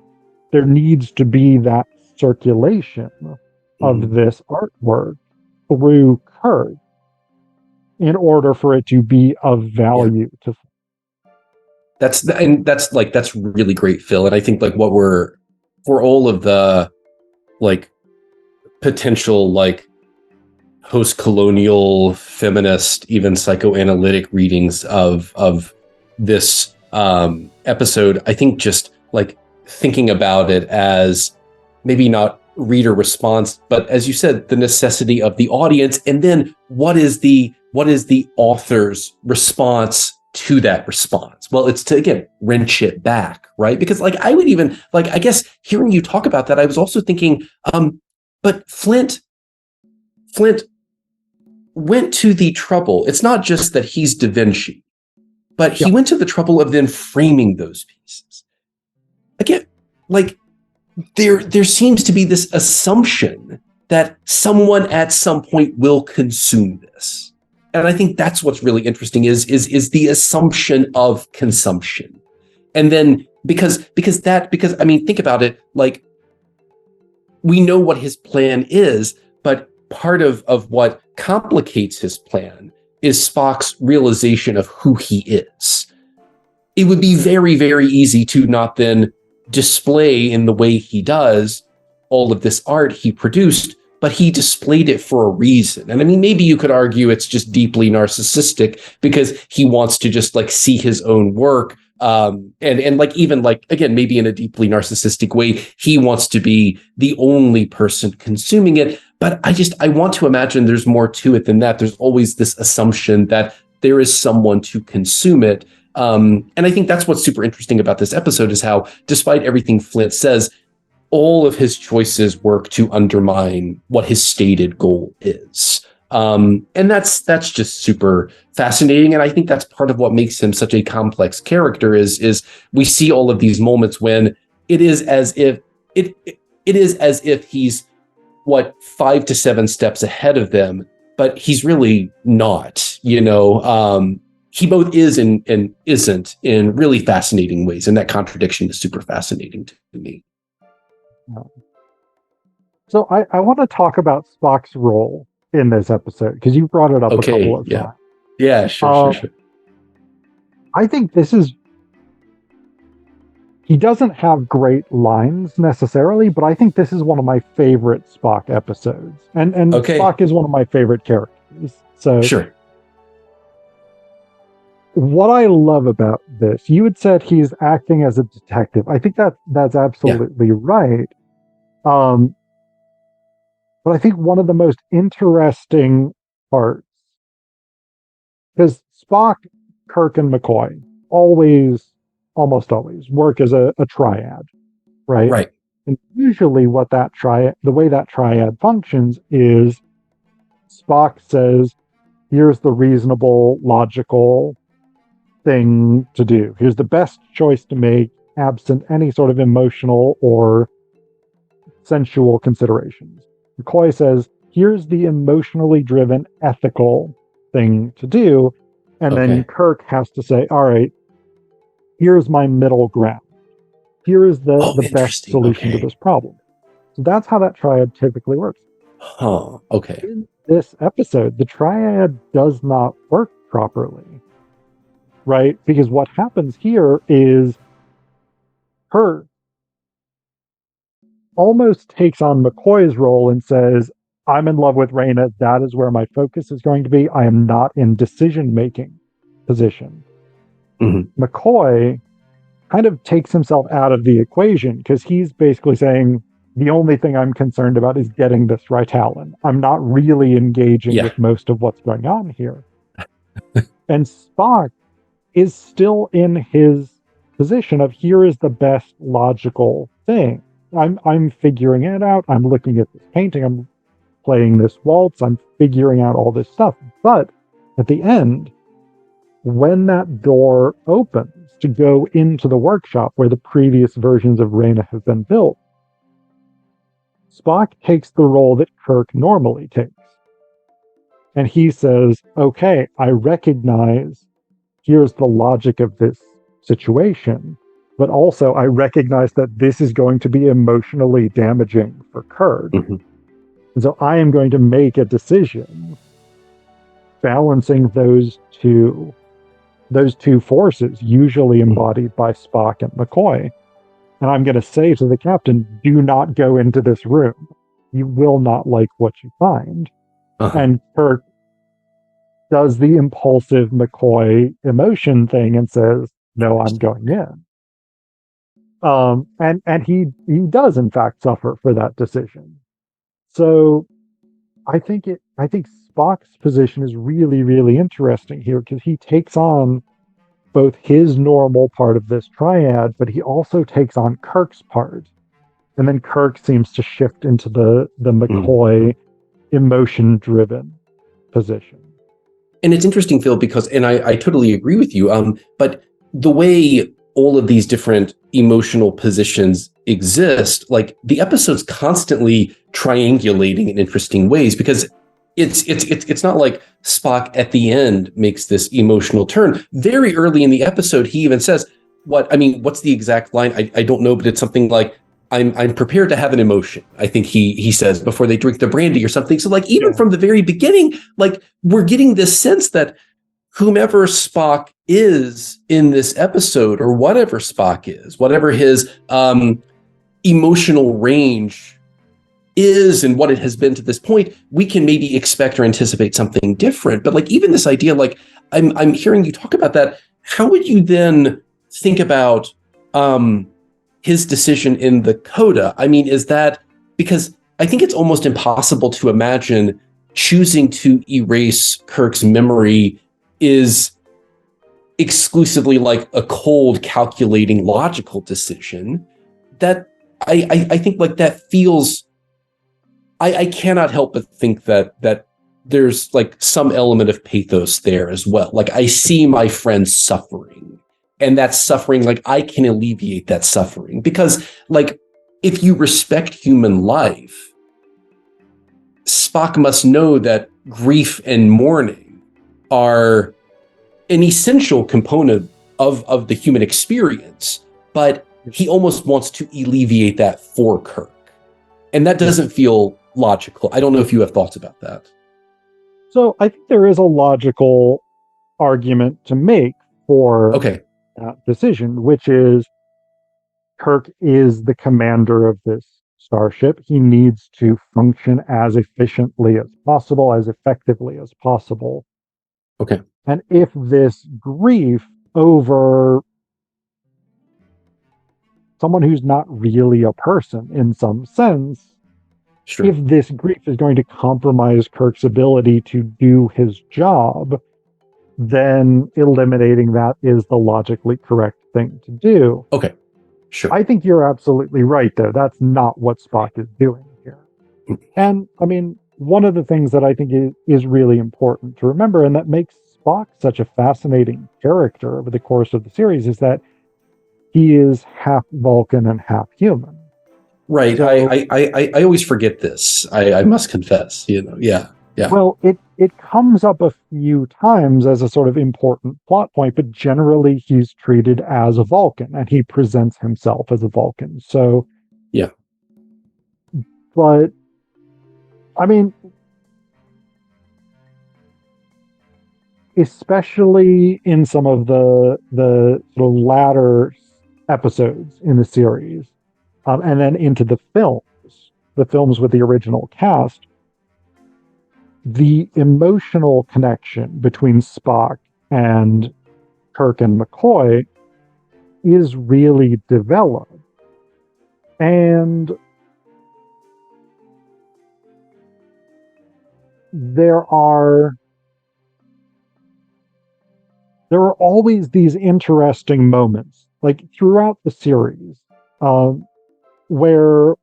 there needs to be that circulation of this artwork through Kurt in order for it to be of value to. That's really great, Phil. And I think like what for all of the like potential like post-colonial feminist, even psychoanalytic readings of this episode, I think just like thinking about it as maybe not reader response, but as you said, the necessity of the audience, and then what is the author's response to that response? Well, it's to, again, wrench it back, right? Because like I would even like, I guess hearing you talk about that, I was also thinking, but Flint went to the trouble. It's not just that he's Da Vinci, but he went to the trouble of then framing those pieces. Again, like there seems to be this assumption that someone at some point will consume this. And I think that's what's really interesting is the assumption of consumption. And then because I mean, think about it, like we know what his plan is, but part of what complicates his plan is Spock's realization of who he is. It would be very, very easy to not then display in the way he does all of this art he produced, but he displayed it for a reason. And I mean, maybe you could argue it's just deeply narcissistic because he wants to just like see his own work. And like, even like, again, maybe in a deeply narcissistic way, he wants to be the only person consuming it. But I want to imagine there's more to it than that. There's always this assumption that there is someone to consume it. And I think that's what's super interesting about this episode is how, despite everything Flint says, all of his choices work to undermine what his stated goal is. And that's just super fascinating. And I think that's part of what makes him such a complex character is we see all of these moments when it is as if he's 5 to 7 steps ahead of them, but he's really not, he both is and isn't in really fascinating ways. And that contradiction is super fascinating to me. So I want to talk about Spock's role in this episode, because you brought it up a couple of times. Yeah, sure. I think he doesn't have great lines necessarily, but I think this is one of my favorite Spock episodes. And Spock is one of my favorite characters. So sure. What I love about this, you had said he's acting as a detective. I think that's absolutely right. But I think one of the most interesting parts, because Spock, Kirk, and McCoy almost always work as a triad, right? Right. And usually the way that triad functions is Spock says, here's the reasonable, logical thing to do. Here's the best choice to make, absent any sort of emotional or sensual considerations. McCoy says, here's the emotionally driven, ethical thing to do. And then Kirk has to say, all right, here's my middle ground. Here is the best solution to this problem. So that's how that triad typically works. Okay. In this episode, the triad does not work properly, right? Because what happens here is Kirk almost takes on McCoy's role and says, I'm in love with Raina. That is where my focus is going to be. I am not in decision-making position. Mm-hmm. McCoy kind of takes himself out of the equation because he's basically saying, the only thing I'm concerned about is getting this Ritalin. I'm not really engaging with most of what's going on here. And Spock is still in his position of, here is the best logical thing. I'm figuring it out. I'm looking at this painting. I'm playing this waltz. I'm figuring out all this stuff. But at the end, when that door opens to go into the workshop where the previous versions of Raina have been built, Spock takes the role that Kirk normally takes. And he says, okay, I recognize here's the logic of this situation, but also I recognize that this is going to be emotionally damaging for Kirk. Mm-hmm. And so I am going to make a decision balancing those two forces, usually embodied by Spock and McCoy. And I'm going to say to the captain, do not go into this room. You will not like what you find. Uh-huh. And Kirk does the impulsive McCoy emotion thing and says, no, I'm going in. And he does in fact suffer for that decision. So I think Spock's position is really, really interesting here because he takes on both his normal part of this triad, but he also takes on Kirk's part. And then Kirk seems to shift into the McCoy emotion-driven position. And it's interesting, Phil, because, and I totally agree with you, but the way all of these different emotional positions exist, like the episode's constantly triangulating in interesting ways, because it's not like Spock at the end makes this emotional turn. Very early in the episode, he even says, what's the exact line? I don't know, but it's something like, I'm prepared to have an emotion. I think he says before they drink the brandy or something. So like even from the very beginning, like we're getting this sense that whomever Spock is in this episode, or whatever Spock is, whatever his emotional range is and what it has been to this point, we can maybe expect or anticipate something different. But like even this idea, like I'm hearing you talk about that, how would you then think about his decision in the coda? I mean, is that because I think it's almost impossible to imagine choosing to erase Kirk's memory is exclusively like a cold, calculating, logical decision. That I think like that feels, I cannot help but think that there's like some element of pathos there as well. Like I see my friend suffering, and that suffering, like I can alleviate that suffering, because like if you respect human life, Spock must know that grief and mourning are an essential component of the human experience, but he almost wants to alleviate that for Kirk. And that doesn't feel logical. I don't know if you have thoughts about that. So I think there is a logical argument to make for that decision, which is Kirk is the commander of this starship. He needs to function as efficiently as possible, as effectively as possible. Okay. And if this grief over someone who's not really a person in some sense, if this grief is going to compromise Kirk's ability to do his job, then eliminating that is the logically correct thing to do. Okay, sure. I think you're absolutely right, though. That's not what Spock is doing here. And, I mean, one of the things that I think is really important to remember, and that makes Spock such a fascinating character over the course of the series, is that he is half Vulcan and half human. Right. So, I always forget this. I must confess, Yeah. Well, it comes up a few times as a sort of important plot point, but generally he's treated as a Vulcan and he presents himself as a Vulcan. So, yeah. But, I mean, especially in some of the sort of latter episodes in the series, and then into the films with the original cast, the emotional connection between Spock and Kirk and McCoy is really developed. And there are always these interesting moments, like throughout the series, where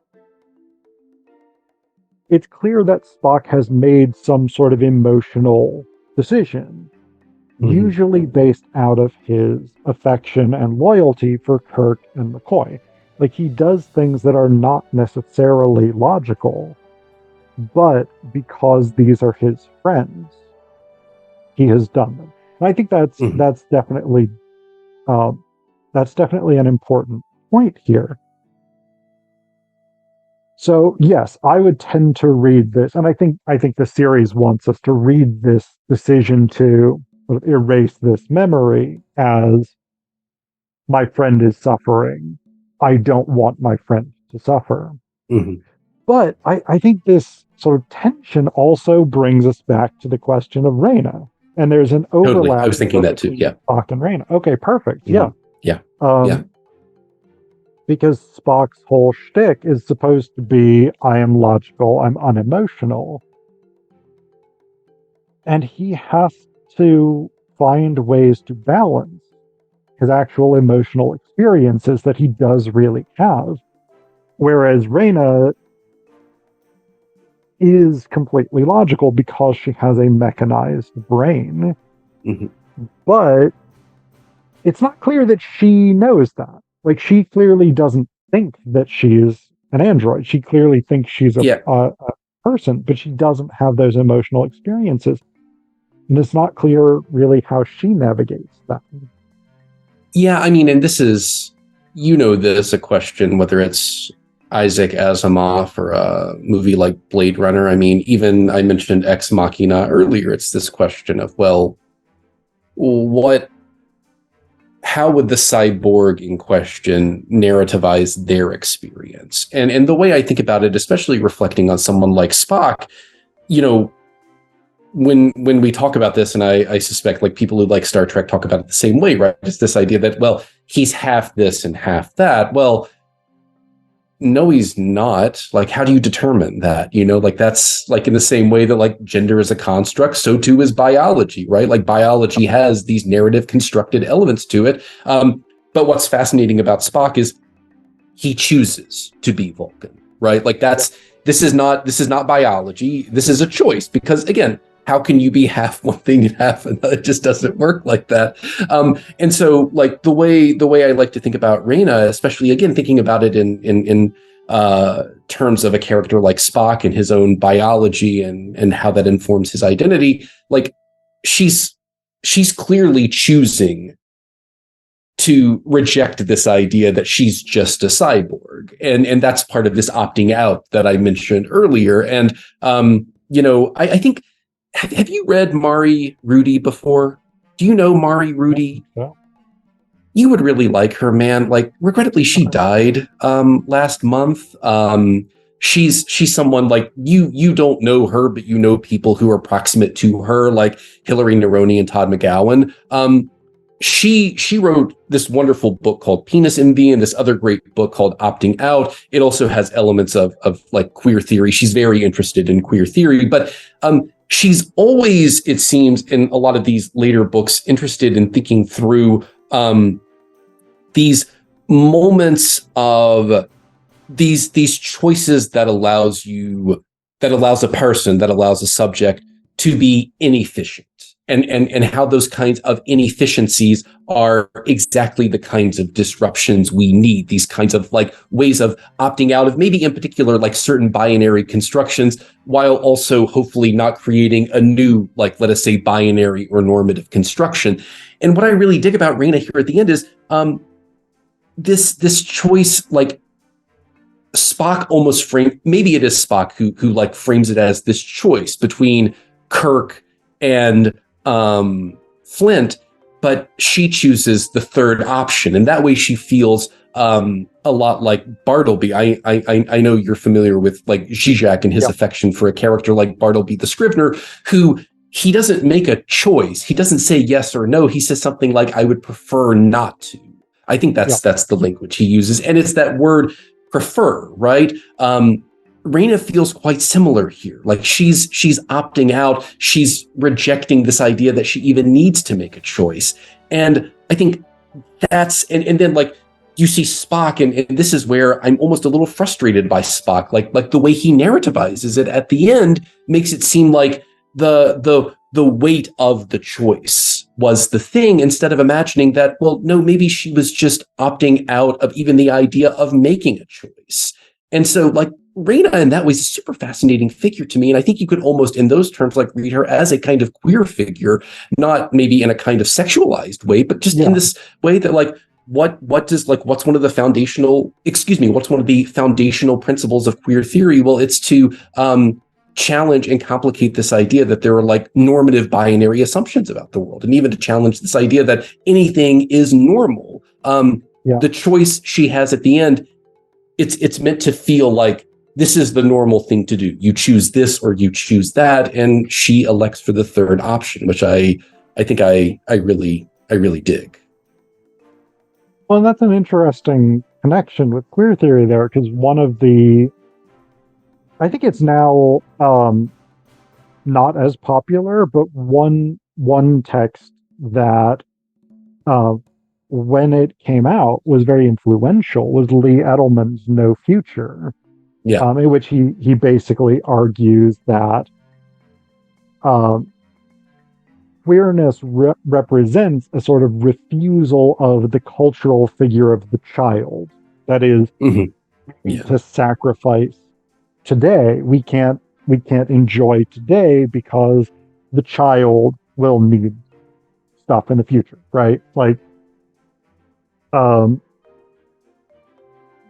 it's clear that Spock has made some sort of emotional decision, usually based out of his affection and loyalty for Kirk and McCoy. Like, he does things that are not necessarily logical, but because these are his friends, he has done them. And I think that's definitely an important point here. So yes, I would tend to read this, and I think the series wants us to read this decision to sort of erase this memory as my friend is suffering. I don't want my friend to suffer. But I think this sort of tension also brings us back to the question of Reyna. And there's an overlap. Totally. I was thinking that too. Yeah. Spock and Reyna. Okay, perfect. Yeah. Because Spock's whole shtick is supposed to be, I am logical, I'm unemotional. And he has to find ways to balance his actual emotional experiences that he does really have. Whereas Reyna is completely logical because she has a mechanized brain. Mhm. But it's not clear that she knows that. Like, she clearly doesn't think that she's an android. She clearly thinks she's a person, but she doesn't have those emotional experiences. And it's not clear really how she navigates that. Yeah, I mean, and this is, this a question, whether it's Isaac Asimov or a movie like Blade Runner. I mean, even I mentioned Ex Machina earlier. It's this question of, well, how would the cyborg in question narrativize their experience? And the way I think about it, especially reflecting on someone like Spock, when we talk about this, and I suspect like people who like Star Trek talk about it the same way, right? It's this idea that, well, he's half this and half that. Well, no, he's not. Like, how do you determine that? Like, that's like in the same way that like gender is a construct, so too is biology, right? Like, biology has these narrative constructed elements to it. But what's fascinating about Spock is he chooses to be Vulcan, right? Like, this is not biology. This is a choice, because again, how can you be half one thing and half another? It just doesn't work like that. And so, like, the way I like to think about Reyna, especially again thinking about it in terms of a character like Spock and his own biology and how that informs his identity, like she's clearly choosing to reject this idea that she's just a cyborg, and that's part of this opting out that I mentioned earlier. And I think. Have you read Mari Rudy before? Do you know Mari Rudy? Yeah. You would really like her, man. Like, regrettably, she died last month. She's someone like you don't know her, but you know people who are proximate to her, like Hillary Neroni and Todd McGowan. She wrote this wonderful book called Penis Envy and this other great book called Opting Out. It also has elements of like queer theory. She's very interested in queer theory, but she's always, it seems, in a lot of these later books, interested in thinking through these moments of these choices that allows a person, that allows a subject to be inefficient. And how those kinds of inefficiencies are exactly the kinds of disruptions we need, these kinds of like ways of opting out of maybe in particular like certain binary constructions, while also hopefully not creating a new, like, let us say, binary or normative construction. And what I really dig about Reyna here at the end is this choice, like Spock almost maybe it is Spock who like frames it as this choice between Kirk and Flint, but she chooses the third option, and that way she feels a lot like Bartleby. I know you're familiar with like Zizek and his affection for a character like Bartleby the Scrivener, who he doesn't make a choice. He doesn't say yes or no. He says something like, "I would prefer not to." I think that's the language he uses, and it's that word prefer, right? Reyna feels quite similar here. Like she's opting out. She's rejecting this idea that she even needs to make a choice. And I think that's, and then like you see Spock, and this is where I'm almost a little frustrated by Spock. Like the way he narrativizes it at the end makes it seem like the weight of the choice was the thing, instead of imagining that, well, no, maybe she was just opting out of even the idea of making a choice. And so like Reyna in that way is a super fascinating figure to me. And I think you could almost in those terms like read her as a kind of queer figure, not maybe in a kind of sexualized way, but just in this way that like, what's one of the foundational principles of queer theory? Well, it's to challenge and complicate this idea that there are like normative binary assumptions about the world, and even to challenge this idea that anything is normal. The choice she has at the end, it's meant to feel like this is the normal thing to do. You choose this or you choose that, and she elects for the third option, which I think I really dig. Well, that's an interesting connection with queer theory there, because I think it's now not as popular, but one text that when it came out was very influential was Lee Edelman's No Future, in which he basically argues that queerness represents a sort of refusal of the cultural figure of the child. That is, to sacrifice today. We can't enjoy today because the child will need stuff in the future, right? Like,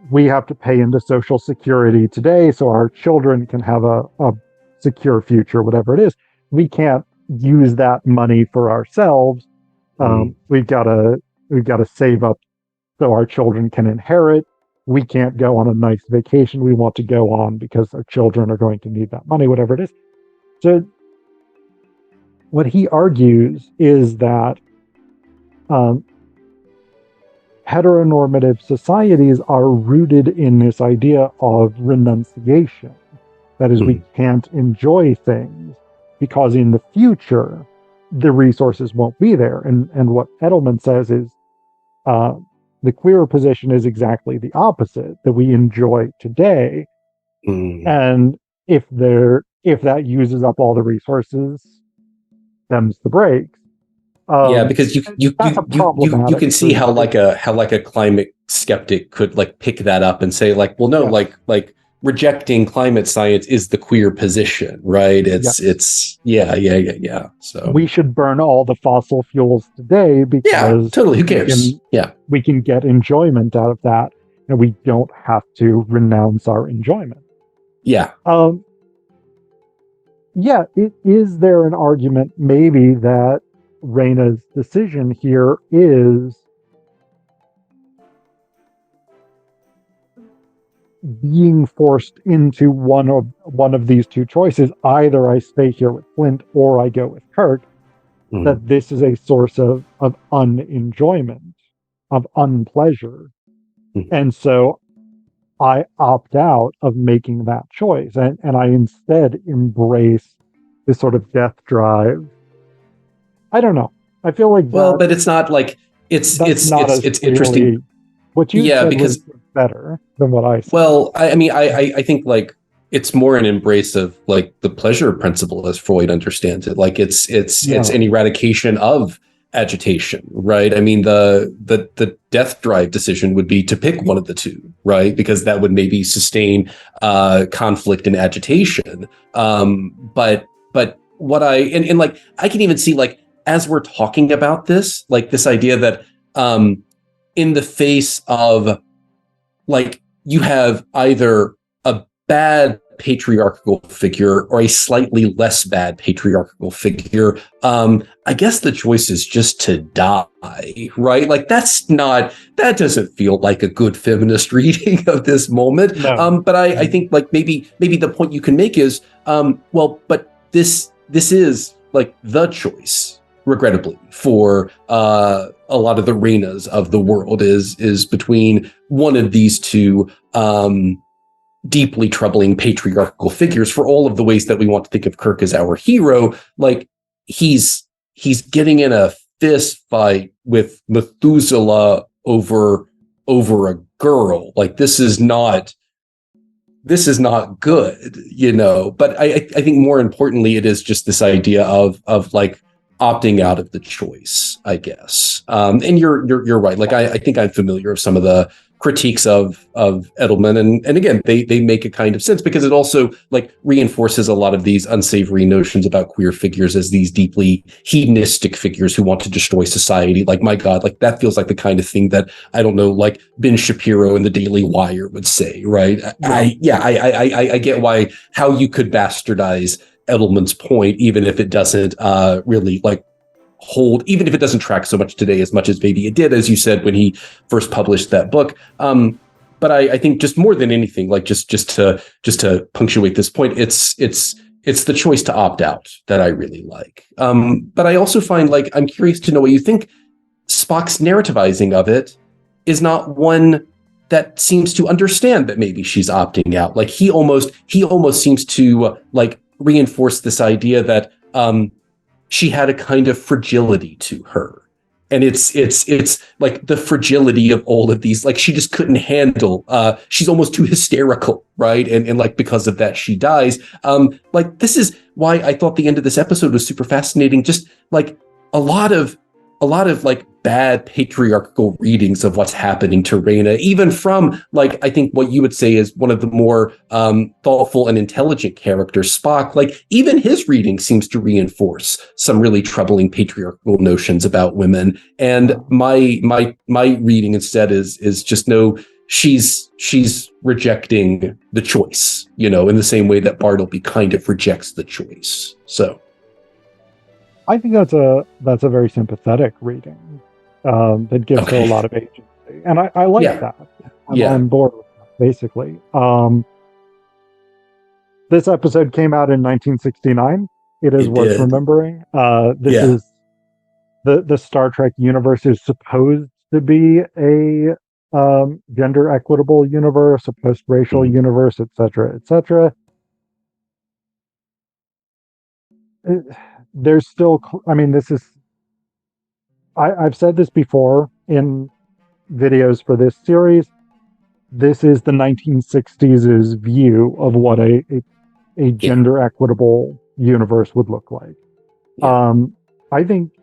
we have to pay into Social Security today so our children can have a secure future, whatever it is. We can't use that money for ourselves. We've got to save up so our children can inherit. We can't go on a nice vacation we want to go on because our children are going to need that money, whatever it is. So what he argues is that heteronormative societies are rooted in this idea of renunciation. That is, we can't enjoy things because in the future, the resources won't be there. And what Edelman says is the queer position is exactly the opposite, that we enjoy today. And if that uses up all the resources, them's the breaks. Because you can see how a climate skeptic could like pick that up and say like, well, no, like rejecting climate science is the queer position, right? So we should burn all the fossil fuels today because totally. Who cares? We can get enjoyment out of that, and we don't have to renounce our enjoyment. Is there an argument maybe that Reina's decision here is being forced into one of these two choices? Either I stay here with Flint or I go with Kirk. That this is a source of unenjoyment, of unpleasure. And so I opt out of making that choice, and I instead embrace this sort of death drive. I don't know. I feel like but it's not like it's interesting. What you said was better than what I said. Well, I think like it's more an embrace of like the pleasure principle as Freud understands it. Like it's an eradication of agitation, right? I mean, the death drive decision would be to pick one of the two, right? Because that would maybe sustain conflict and agitation. But what I can even see like as we're talking about this, like this idea that in the face of like you have either a bad patriarchal figure or a slightly less bad patriarchal figure, I guess the choice is just to die, right? Like that doesn't feel like a good feminist reading of this moment. No. But I think like maybe the point you can make is, but this is like the choice, regrettably, for a lot of the Reinas of the world is between one of these two deeply troubling patriarchal figures. For all of the ways that we want to think of Kirk as our hero, like he's getting in a fist fight with Methuselah over a girl. Like this is not good, you know. But I think more importantly, it is just this idea of like opting out of the choice, I guess. And you're right. Like I think I'm familiar with some of the critiques of Edelman, and again, they make a kind of sense because it also like reinforces a lot of these unsavory notions about queer figures as these deeply hedonistic figures who want to destroy society. Like, my God, like that feels like the kind of thing that, I don't know, like Ben Shapiro in the Daily Wire would say, right? Yeah. I get how you could bastardize Edelman's point, even if it doesn't really like hold, even if it doesn't track so much today as much as maybe it did, as you said, when he first published that book. But I think just more than anything, like just to punctuate this point, it's the choice to opt out that I really like. But I also find, like, I'm curious to know what you think. Spock's narrativizing of it is not one that seems to understand that maybe she's opting out. Like he almost seems to like reinforce this idea that she had a kind of fragility to her, And it's like the fragility of all of these, like she just couldn't handle, she's almost too hysterical, right? And like because of that, she dies. Like this is why I thought the end of this episode was super fascinating. Just like a lot of like bad patriarchal readings of what's happening to Reyna, even from like, I think what you would say is one of the more thoughtful and intelligent characters, Spock. Like even his reading seems to reinforce some really troubling patriarchal notions about women. And my reading instead is just no, she's rejecting the choice, you know, in the same way that Bartleby kind of rejects the choice. So I think that's a very sympathetic reading that gives her a lot of agency, and I like that. I'm on board with that, basically. This episode came out in 1969. It is worth remembering. This is the Star Trek universe is supposed to be a gender equitable universe, a post-racial universe, etc., etc. There's still, I mean, this is, I've said this before in videos for this series. This is the 1960s view of what a gender equitable universe would look like. I think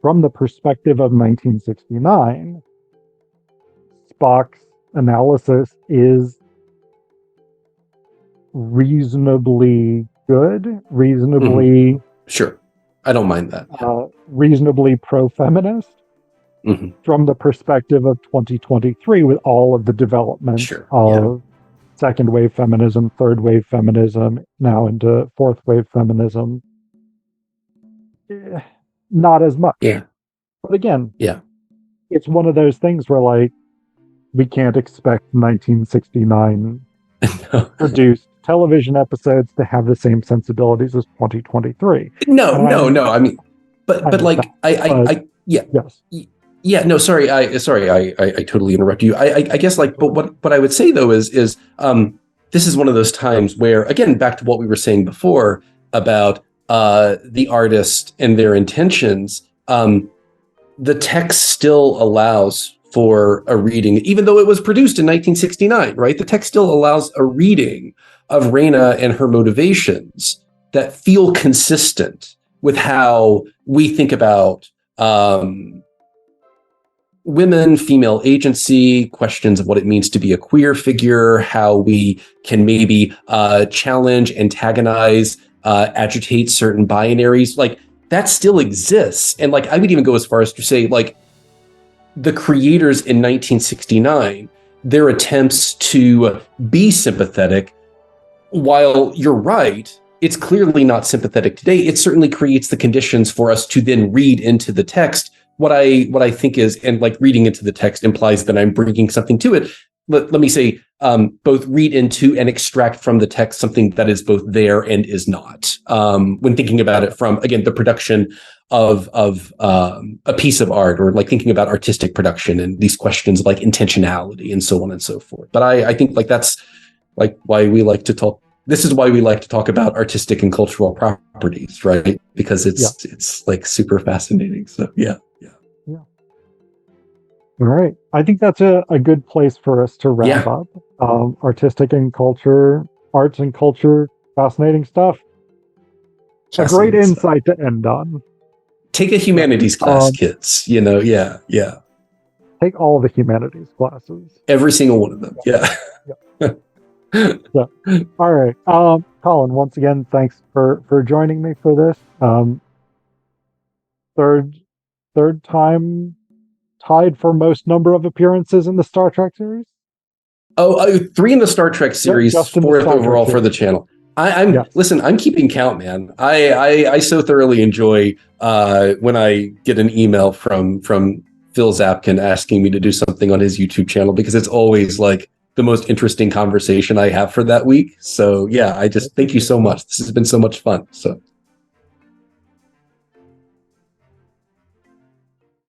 from the perspective of 1969, Spock's analysis is reasonably good, reasonably sure, I don't mind that. Reasonably pro-feminist from the perspective of 2023, with all of the development of second wave feminism, third wave feminism, now into fourth wave feminism. Not as much. But again, it's one of those things where like we can't expect 1969 produced television episodes to have the same sensibilities as 2023. No. I mean, but like, no, sorry. I totally interrupt you. I guess like, but what I would say though is this is one of those times where, again, back to what we were saying before about the artist and their intentions, the text still allows for a reading, even though it was produced in 1969, right? The text still allows a reading of Reyna and her motivations that feel consistent with how we think about women, female agency, questions of what it means to be a queer figure, how we can maybe challenge, antagonize, agitate certain binaries. Like that still exists. And like I would even go as far as to say, like, the creators in 1969, their attempts to be sympathetic, while you're right, it's clearly not sympathetic today. It certainly creates the conditions for us to then read into the text what I think is, and like reading into the text implies that I'm bringing something to it. Let me say, both read into and extract from the text something that is both there and is not. When thinking about it from, again, the production of a piece of art, or like thinking about artistic production and these questions like intentionality and so on and so forth. But I think like that's like why we like to talk. This is why we like to talk about artistic and cultural properties, right? Because it's like super fascinating. So yeah. All right. I think that's a good place for us to wrap up. Artistic and culture, arts and culture, fascinating stuff. A great insight to end on. Take a humanities class, kids. You know, Take all the humanities classes. Every single one of them. So, all right. Colin, once again, thanks for joining me for this. Third time tied for most number of appearances in the Star Trek series? 3 in the Star Trek series, 4th overall for the channel. Listen, I'm keeping count, man. I so thoroughly enjoy when I get an email from Phil Zapkin asking me to do something on his YouTube channel, because it's always like the most interesting conversation I have for that week. So yeah, I just thank you so much. This has been so much fun. So